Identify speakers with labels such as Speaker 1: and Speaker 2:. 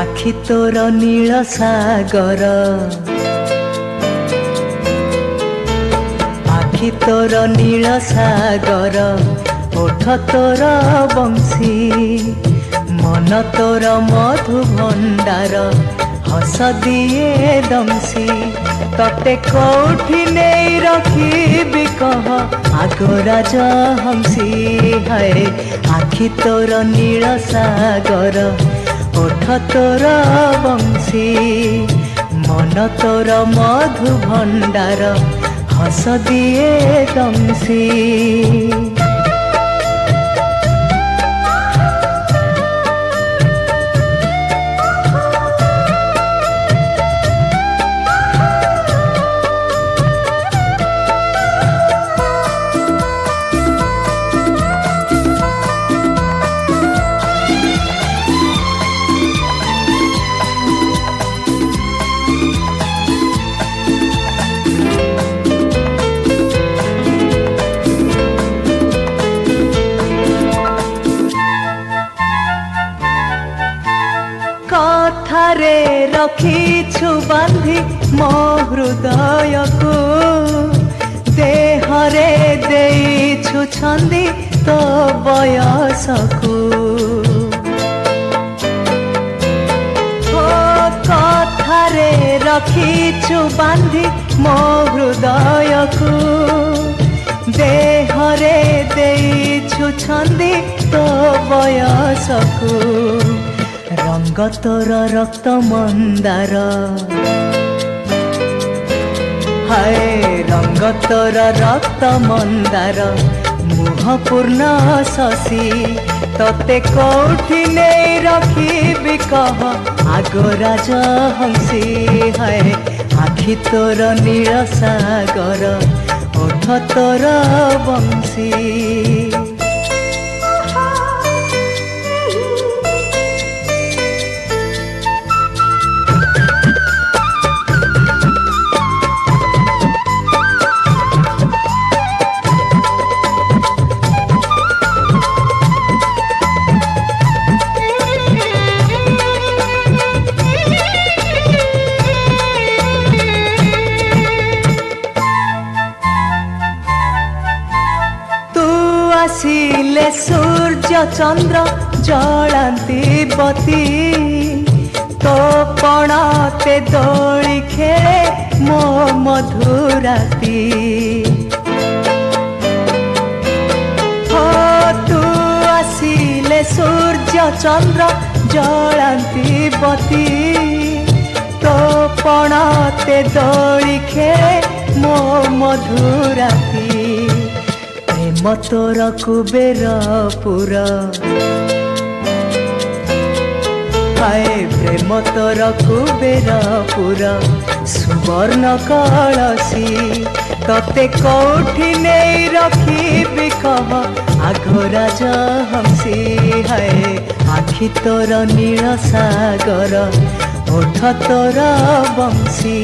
Speaker 1: आखि तोर नील सागर आखि तोर नील सागर ओठ तोर बंशी मन तोर मधु भंडार हस दिए दमसी तटे कौठी नहीं रखी कह आगराज हंसी है आखि तोर नील सागर ओठ तोर बंशी मन तोर मधु भंडार हस दिए दमसी। कथारे रखीछु बांधी मो हृदय को देहरे देइछु छंदी तो बयस को कथारे रखीछु बांधी मो हृदय को देहरे देइछु छंदी तो बयस को रंग तोर रक्त मंदार हाय रंग तोर रक्त मंदार मुह पूर्ण शशि तते कौठी नहीं रखी कह आगराज हंसी हाय आखि तोर नील सागर ओठ तोर बंशी। आसिले सूर्य चंद्र जलांती बती तो पणाते दोली खेले मो मधुराती हो तू आसिले सूर्य चंद्र जलांती बती तो पणाते दोली खेले मो मधुराती प्रेम तोर कुबेर पुरा हाय प्रेम तोर कुबेर पुरा सुवर्ण कलसी तते कौठी नहीं रखी कह आगराज हंसी हाय आखि तोर नील सागर ओठ तोर बंशी।